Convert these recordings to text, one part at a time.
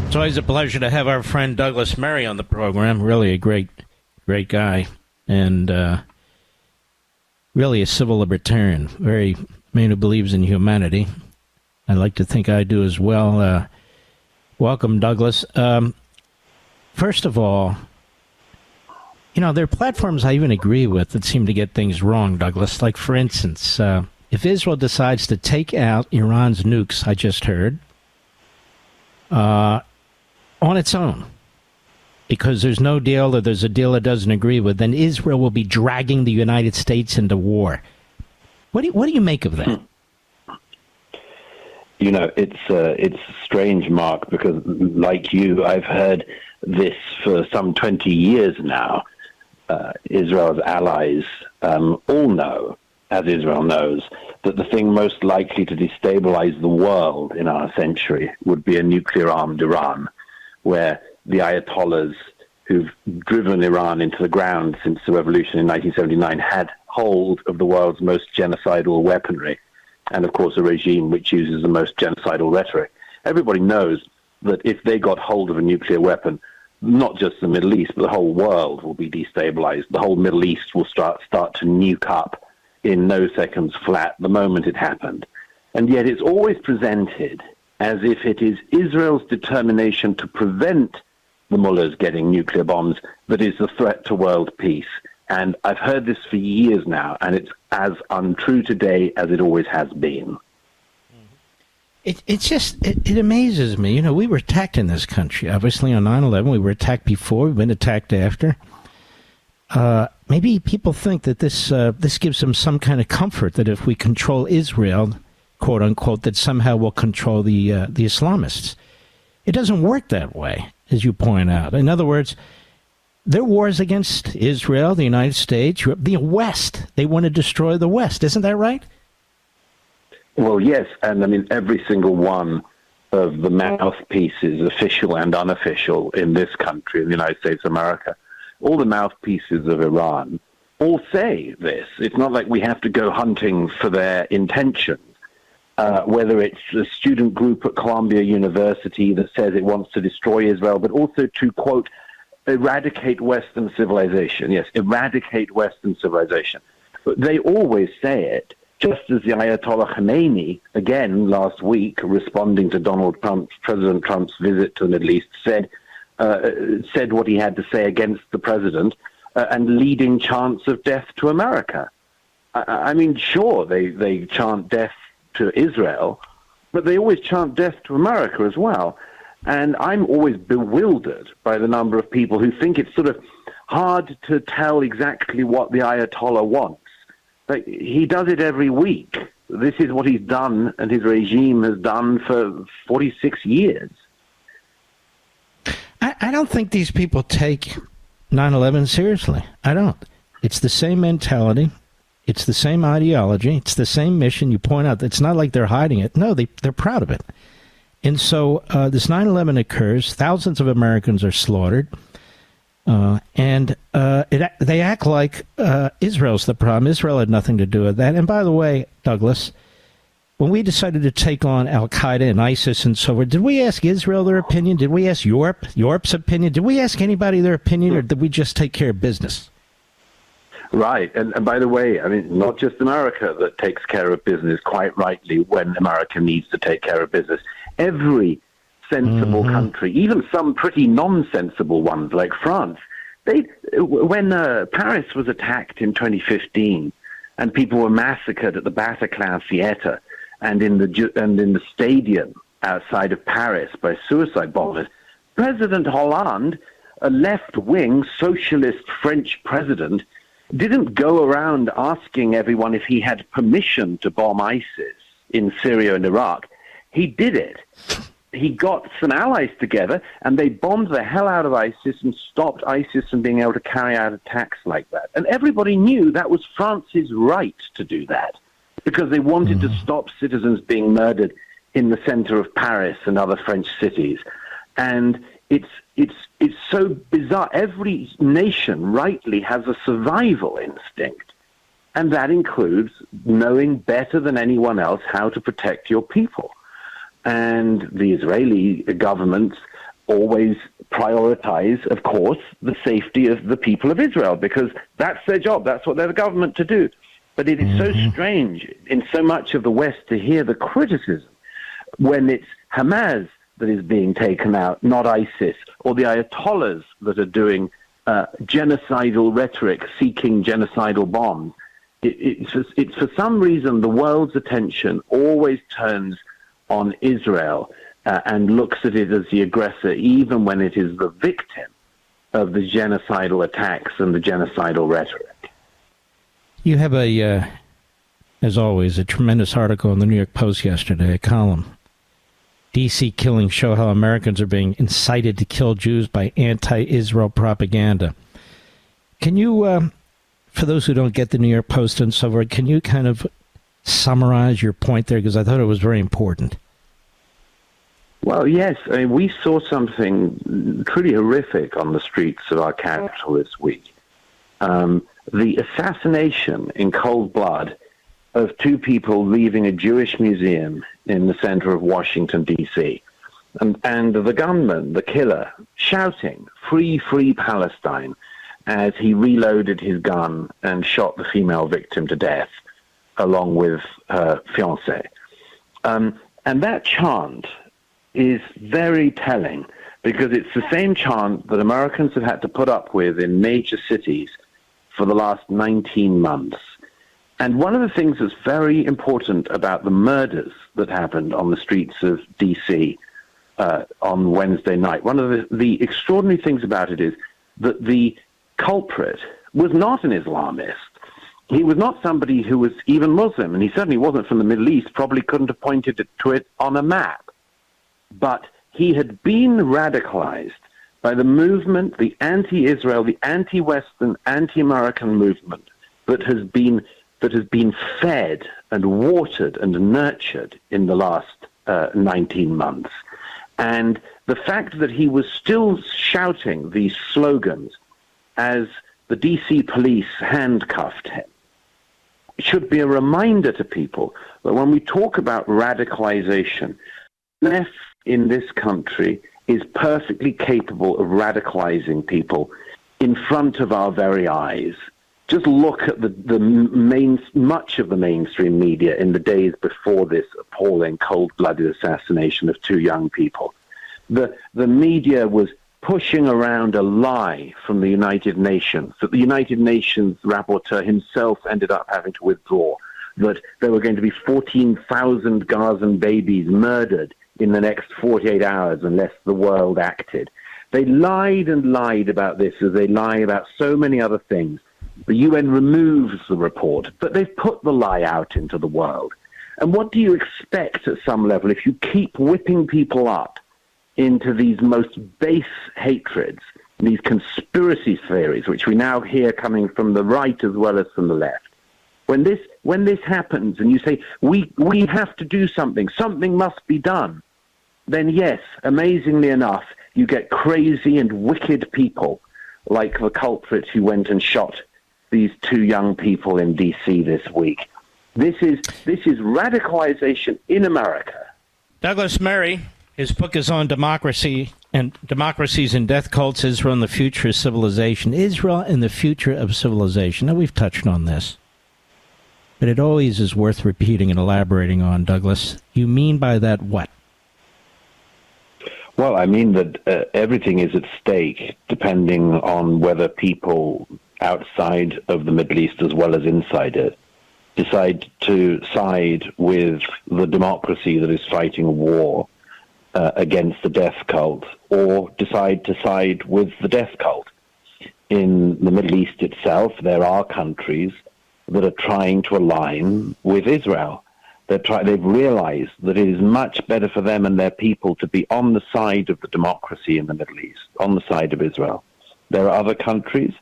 It's always a pleasure to have our friend Douglas Murray on the program. Really a great guy, and really a civil libertarian. Very man who believes in humanity. I like to think I do as well. Welcome, Douglas. First of all, there are platforms I even agree with that seem to get things wrong, Douglas. Like, for instance, if Israel decides to take out Iran's nukes, I just heard, on its own, because there's no deal or there's a deal it doesn't agree with, then Israel will be dragging the United States into war. What do you make of that? It's strange, Mark, because like you, I've heard this for some 20 years now. Israel's allies all know, as Israel knows, that the thing most likely to destabilize the world in our century would be a nuclear-armed Iran, where the Ayatollahs who've driven Iran into the ground since the revolution in 1979 had hold of the world's most genocidal weaponry, and of course a regime which uses the most genocidal rhetoric. Everybody knows that if they got hold of a nuclear weapon, not just the Middle East, but the whole world will be destabilized. The whole Middle East will start to nuke up in no seconds flat the moment it happened. And yet it's always presented as if it is Israel's determination to prevent the mullahs getting nuclear bombs that is the threat to world peace. And I've heard this for years now, and it's as untrue today as it always has been. It amazes me. We were attacked in this country. Obviously, on 9/11, we were attacked before. We've been attacked after. Maybe people think that this gives them some kind of comfort that if we control Israel, quote unquote, that somehow we'll control the Islamists. It doesn't work that way, as you point out. In other words, their wars against Israel, the United States, the West. They want to destroy the West. Isn't that right? Well, yes, and I mean every single one of the mouthpieces, official and unofficial, in this country, in the United States of America, all the mouthpieces of Iran all say this. It's not like we have to go hunting for their intentions. Whether it's a student group at Columbia University that says it wants to destroy Israel, but also to, quote, eradicate Western civilization. Yes, eradicate Western civilization. But they always say it, just as the Ayatollah Khomeini, again last week, responding to President Trump's visit to the Middle East, said what he had to say against the president and leading chants of death to America. I mean, sure, they chant death to Israel, but they always chant death to America as well. And I'm always bewildered by the number of people who think it's sort of hard to tell exactly what the Ayatollah wants. Like, he does it every week. This is what he's done, and his regime has done for 46 years. I don't think these people take 9/11 seriously. I don't. It's the same mentality. It's the same ideology. It's the same mission. You point out, it's not like they're hiding it. No, they're proud of it. And so this 9/11 occurs. Thousands of Americans are slaughtered. And they act like Israel's the problem. Israel had nothing to do with that. And by the way, Douglas, when we decided to take on Al-Qaeda and ISIS and so forth, did we ask Israel their opinion? Did we ask Europe's opinion? Did we ask anybody their opinion, or did we just take care of business? Right. And by the way, I mean, not just America that takes care of business quite rightly when America needs to take care of business. Every sensible country, even some pretty nonsensible ones like France, when Paris was attacked in 2015 and people were massacred at the Bataclan Theatre and in the stadium outside of Paris by suicide bombers, President Hollande, a left-wing socialist French president, didn't go around asking everyone if he had permission to bomb ISIS in Syria and Iraq. He did it. He got some allies together, and they bombed the hell out of ISIS and stopped ISIS from being able to carry out attacks like that. And everybody knew that was France's right to do that, because they wanted to stop citizens being murdered in the center of Paris and other French cities. And it's so bizarre. Every nation rightly has a survival instinct, and that includes knowing better than anyone else how to protect your people. And the Israeli government always prioritize, of course, the safety of the people of Israel, because that's their job. That's what they're the government to do. But it is so strange in so much of the West to hear the criticism when it's Hamas that is being taken out, not ISIS, or the Ayatollahs that are doing genocidal rhetoric, seeking genocidal bombs. It's for some reason the world's attention always turns on Israel and looks at it as the aggressor, even when it is the victim of the genocidal attacks and the genocidal rhetoric. You have as always, a tremendous article in the New York Post yesterday, a column. D.C. killings show how Americans are being incited to kill Jews by anti-Israel propaganda. Can you, for those who don't get the New York Post and so forth, can you kind of summarize your point there? Because I thought it was very important. Well, yes. I mean, we saw something pretty horrific on the streets of our capital this week. The assassination in cold blood of two people leaving a Jewish museum in the center of Washington, D.C., and the gunman, the killer, shouting, "Free, free Palestine," as he reloaded his gun and shot the female victim to death, along with her fiancé. And that chant is very telling, because it's the same chant that Americans have had to put up with in major cities for the last 19 months. And one of the things that's very important about the murders that happened on the streets of D.C. On Wednesday night, one of the extraordinary things about it is that the culprit was not an Islamist. He was not somebody who was even Muslim, and he certainly wasn't from the Middle East, probably couldn't have pointed to it on a map. But he had been radicalized by the movement, the anti-Israel, the anti-Western, anti-American movement that has been fed and watered and nurtured in the last 19 months. And the fact that he was still shouting these slogans as the DC police handcuffed him should be a reminder to people that when we talk about radicalization, left in this country is perfectly capable of radicalizing people in front of our very eyes. Just look at much of the mainstream media in the days before this appalling, cold-blooded assassination of two young people. The media was pushing around a lie from the United Nations, that the United Nations rapporteur himself ended up having to withdraw, that there were going to be 14,000 Gazan babies murdered in the next 48 hours unless the world acted. They lied and lied about this as they lie about so many other things. The UN removes the report, but they've put the lie out into the world. And what do you expect at some level if you keep whipping people up into these most base hatreds, these conspiracy theories, which we now hear coming from the right as well as from the left? When this happens and you say, we have to do something must be done, then yes, amazingly enough, you get crazy and wicked people like the culprit who went and shot these two young people in D.C. this week. This is radicalization in America. Douglas Murray, his book is on democracy and democracies and death cults, Israel and the Future of Civilization. Israel and the Future of Civilization. Now, we've touched on this, but it always is worth repeating and elaborating on, Douglas. You mean by that what? Well, I mean that everything is at stake, depending on whether people outside of the Middle East as well as inside it decide to side with the democracy that is fighting a war against the death cult, or decide to side with the death cult. In the Middle East itself, there are countries that are trying to align with Israel. They've realized that it is much better for them and their people to be on the side of the democracy in the Middle East, on the side of Israel. There are other countries,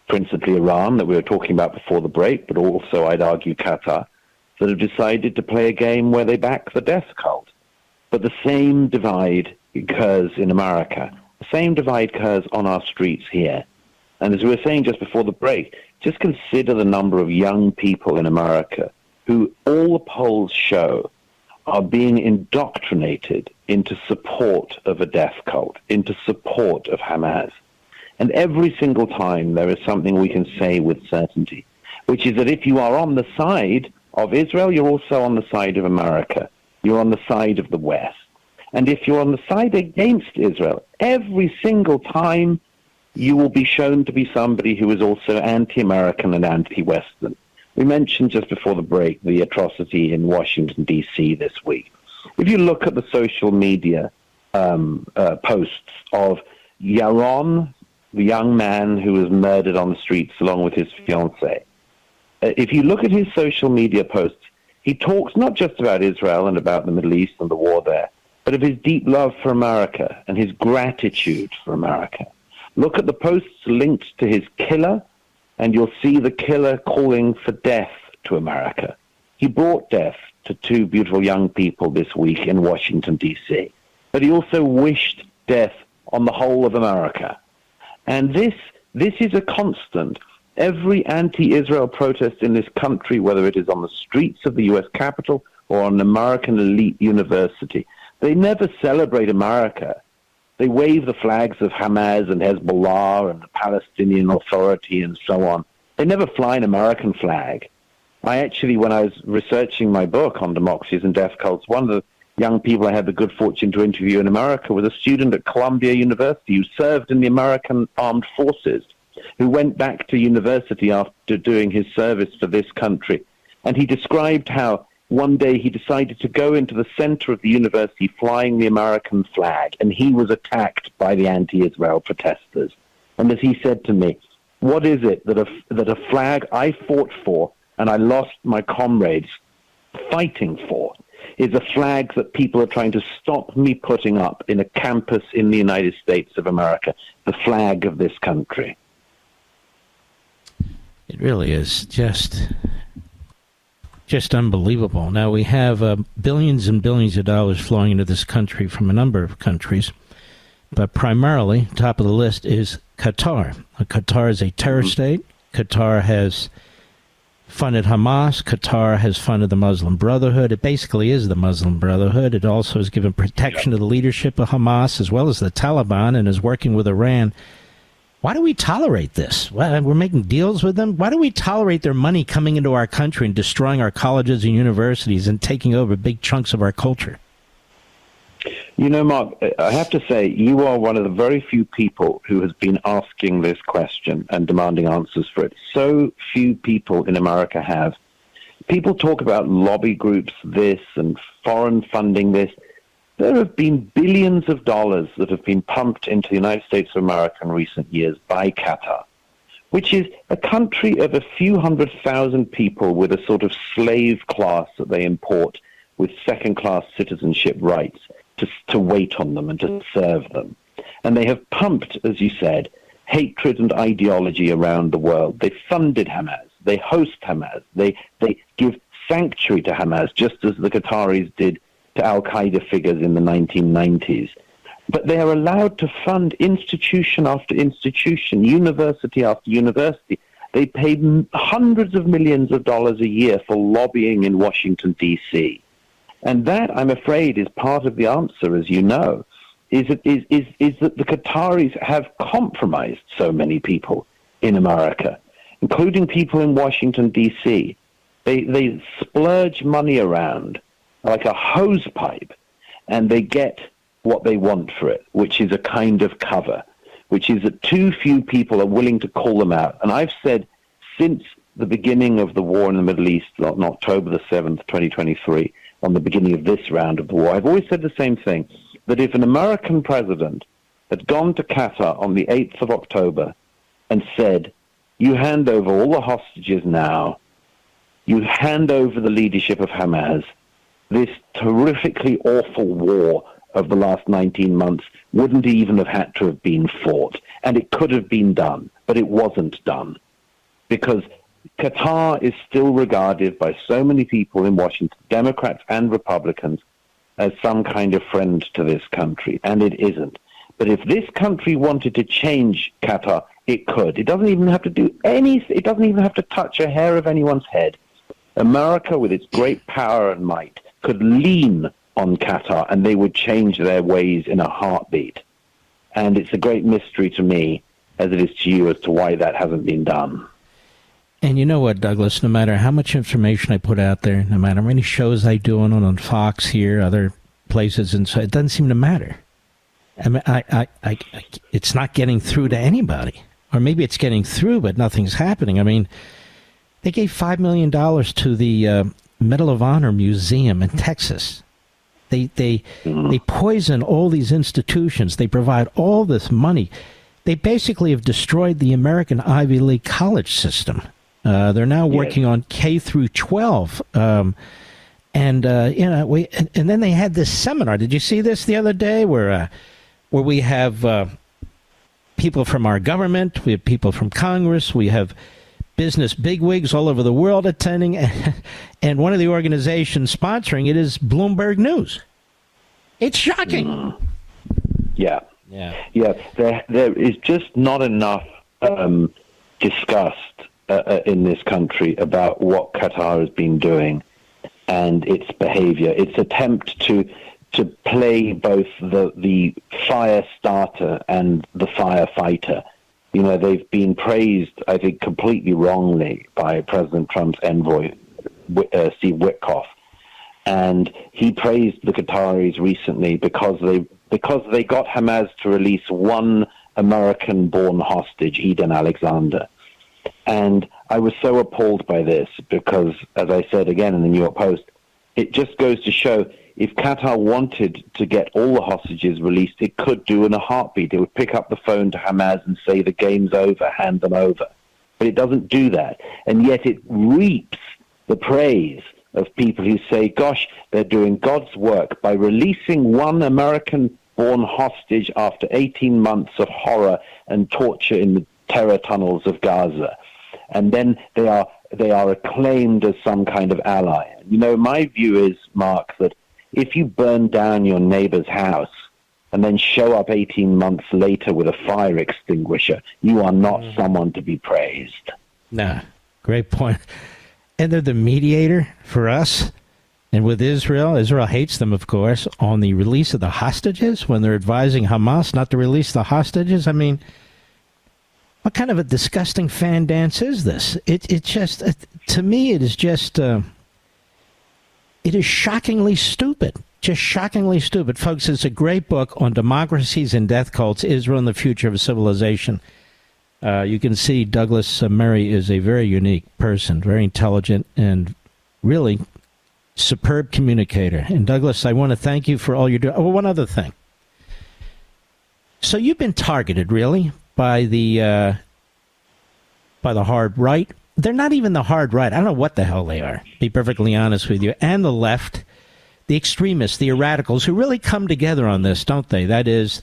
principally Iran, that we were talking about before the break, but also, I'd argue, Qatar, that have decided to play a game where they back the death cult. But the same divide occurs in America. The same divide occurs on our streets here. And as we were saying just before the break, just consider the number of young people in America who all the polls show are being indoctrinated into support of a death cult, into support of Hamas. And every single time there is something we can say with certainty, which is that if you are on the side of Israel, you're also on the side of America. You're on the side of the West. And if you're on the side against Israel, every single time you will be shown to be somebody who is also anti-American and anti-Western. We mentioned just before the break the atrocity in Washington, D.C. this week. If you look at the social media posts of Yaron, the young man who was murdered on the streets along with his fiancée, if you look at his social media posts, he talks not just about Israel and about the Middle East and the war there, but of his deep love for America and his gratitude for America. Look at the posts linked to his killer, and you'll see the killer calling for death to America. He brought death to two beautiful young people this week in Washington, D.C., but he also wished death on the whole of America. And this is a constant. Every anti-Israel protest in this country, whether it is on the streets of the U.S. Capitol or on an American elite university, they never celebrate America. They wave the flags of Hamas and Hezbollah and the Palestinian Authority and so on. They never fly an American flag. I actually, when I was researching my book on democracies and death cults, one of the young people I had the good fortune to interview in America was a student at Columbia University who served in the American Armed Forces, who went back to university after doing his service for this country. And he described how one day he decided to go into the center of the university flying the American flag, and he was attacked by the anti-Israel protesters. And as he said to me, what is it that a flag I fought for and I lost my comrades fighting for is a flag that people are trying to stop me putting up in a campus in the United States of America, the flag of this country. It really is just unbelievable. Now, we have billions and billions of dollars flowing into this country from a number of countries, but primarily, top of the list is Qatar. Qatar is a terror state. Qatar has funded Hamas. Qatar has funded the Muslim Brotherhood. It basically is the Muslim Brotherhood. It also has given protection to the leadership of Hamas as well as the Taliban, and is working with Iran. Why do we tolerate this? We're making deals with them. Why do we tolerate their money coming into our country and destroying our colleges and universities and taking over big chunks of our culture? You know, Mark, I have to say, you are one of the very few people who has been asking this question and demanding answers for it. So few people in America have. People talk about lobby groups this and foreign funding this. There have been billions of dollars that have been pumped into the United States of America in recent years by Qatar, which is a country of a few 100,000 people with a sort of slave class that they import with second-class citizenship rights to wait on them and to serve them. And they have pumped, as you said, hatred and ideology around the world. They funded Hamas. They host Hamas. They give sanctuary to Hamas, just as the Qataris did to al-Qaeda figures in the 1990s. But they are allowed to fund institution after institution, university after university. They pay hundreds of millions of dollars a year for lobbying in Washington, D.C. And that, I'm afraid, is part of the answer, as you know, is that the Qataris have compromised so many people in America, including people in Washington, D.C. They splurge money around like a hose pipe, and they get what they want for it, which is a kind of cover, which is that too few people are willing to call them out. And I've said since the beginning of the war in the Middle East, on October the 7th, 2023, on the beginning of this round of the war, I've always said the same thing, that if an American president had gone to Qatar on the 8th of October and said, you hand over all the hostages now, you hand over the leadership of Hamas, this terrifically awful war of the last 19 months wouldn't even have had to have been fought. And it could have been done, but it wasn't done. Because Qatar is still regarded by so many people in Washington, Democrats and Republicans, as some kind of friend to this country, and it isn't. But if this country wanted to change Qatar, it could. It doesn't even have to do anything. It doesn't even have to touch a hair of anyone's head. America, with its great power and might, could lean on Qatar, and they would change their ways in a heartbeat. And it's a great mystery to me, as it is to you, as to why that hasn't been done. And you know what, Douglas, no matter how much information I put out there, no matter how many shows I do on Fox here, other places, and so it doesn't seem to matter. I mean, it's not getting through to anybody. Or maybe it's getting through, but nothing's happening. I mean, they gave $5 million to the Medal of Honor Museum in Texas. They poison all these institutions. They provide all this money. They basically have destroyed the American Ivy League college system. They're now working on K through 12. And then they had this seminar. Did you see this the other day where we have people from our government, we have people from Congress, we have business bigwigs all over the world attending, and one of the organizations sponsoring it is Bloomberg News. It's shocking. Yeah. There is just not enough discussed in this country about what Qatar has been doing and its behavior, its attempt to play both the fire starter and the firefighter. You know, they've been praised, I think, completely wrongly by President Trump's envoy, Steve Witkoff. And he praised the Qataris recently because they got Hamas to release one American-born hostage, Eden Alexander. And I was so appalled by this because, as I said again in the New York Post, it just goes to show if Qatar wanted to get all the hostages released, it could do in a heartbeat. It would pick up the phone to Hamas and say, the game's over, hand them over. But it doesn't do that. And yet it reaps the praise of people who say, gosh, they're doing God's work by releasing one American-born hostage after 18 months of horror and torture in the terror tunnels of Gaza. And then they are acclaimed as some kind of ally. You know, my view is, Mark, that if you burn down your neighbor's house and then show up 18 months later with a fire extinguisher, you are not someone to be praised. Nah, great point. And they're the mediator for us. And with Israel, Israel hates them, of course, on the release of the hostages when they're advising Hamas not to release the hostages. I mean, what kind of a disgusting fan dance is this? It just, to me, it is just, it is shockingly stupid. Just shockingly stupid. Folks, it's a great book on democracies and death cults, Israel and the Future of Civilization. You can see Douglas Murray is a very unique person, very intelligent, and really superb communicator. And Douglas, I want to thank you for all you're doing. Oh, one other thing. So you've been targeted, really, by the hard right. They're not even the hard right. I don't know what the hell they are, to be perfectly honest with you. And the left, the extremists, the radicals, who really come together on this, don't they? That is,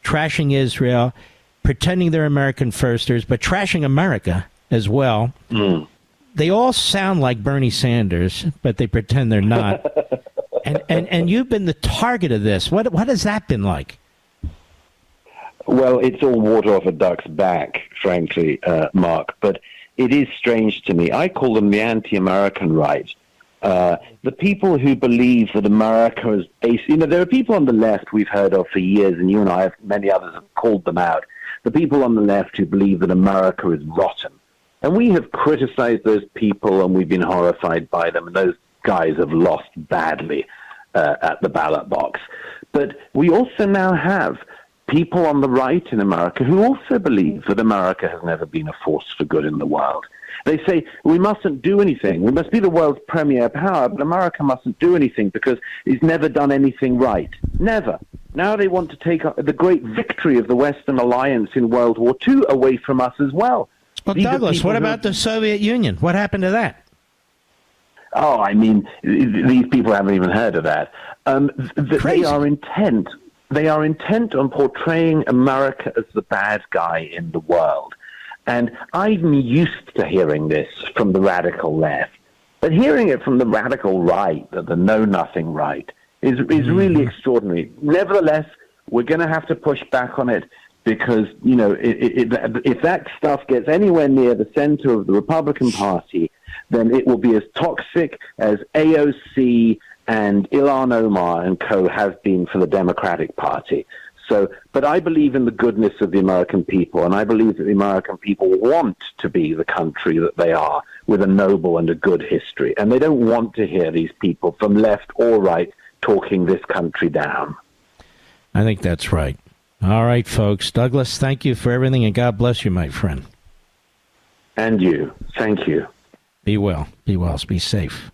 trashing Israel, pretending they're American firsters, but trashing America as well. They all sound like Bernie Sanders, but they pretend they're not. And you've been the target of this. What has that been like? Well, it's all water off a duck's back, frankly, Mark. But it is strange to me. I call them the anti-American right. The people who believe that America is based... You know, there are people on the left we've heard of for years, and you and I, many others, have called them out. The people on the left who believe that America is rotten. And we have criticized those people, and we've been horrified by them, and those guys have lost badly at the ballot box. But we also now have people on the right in America who also believe that America has never been a force for good in the world. They say, we mustn't do anything. We must be the world's premier power, but America mustn't do anything because it's never done anything right. Never. Now they want to take the great victory of the Western Alliance in World War II away from us as well. Well, Douglas, what about the Soviet Union? What happened to that? Oh, I mean, these people haven't even heard of that. They are intent. They are intent on portraying America as the bad guy in the world. And I'm used to hearing this from the radical left. But hearing it from the radical right, the know-nothing right, is really extraordinary. Nevertheless, we're going to have to push back on it because, you know, if that stuff gets anywhere near the center of the Republican Party, then it will be as toxic as AOC and Ilhan Omar and co have been for the Democratic Party. So, but I believe in the goodness of the American people, and I believe that the American people want to be the country that they are, with a noble and a good history. And they don't want to hear these people from left or right talking this country down. I think that's right. All right, folks. Douglas, thank you for everything, and God bless you, my friend. And you. Thank you. Be well. Be well. Be safe.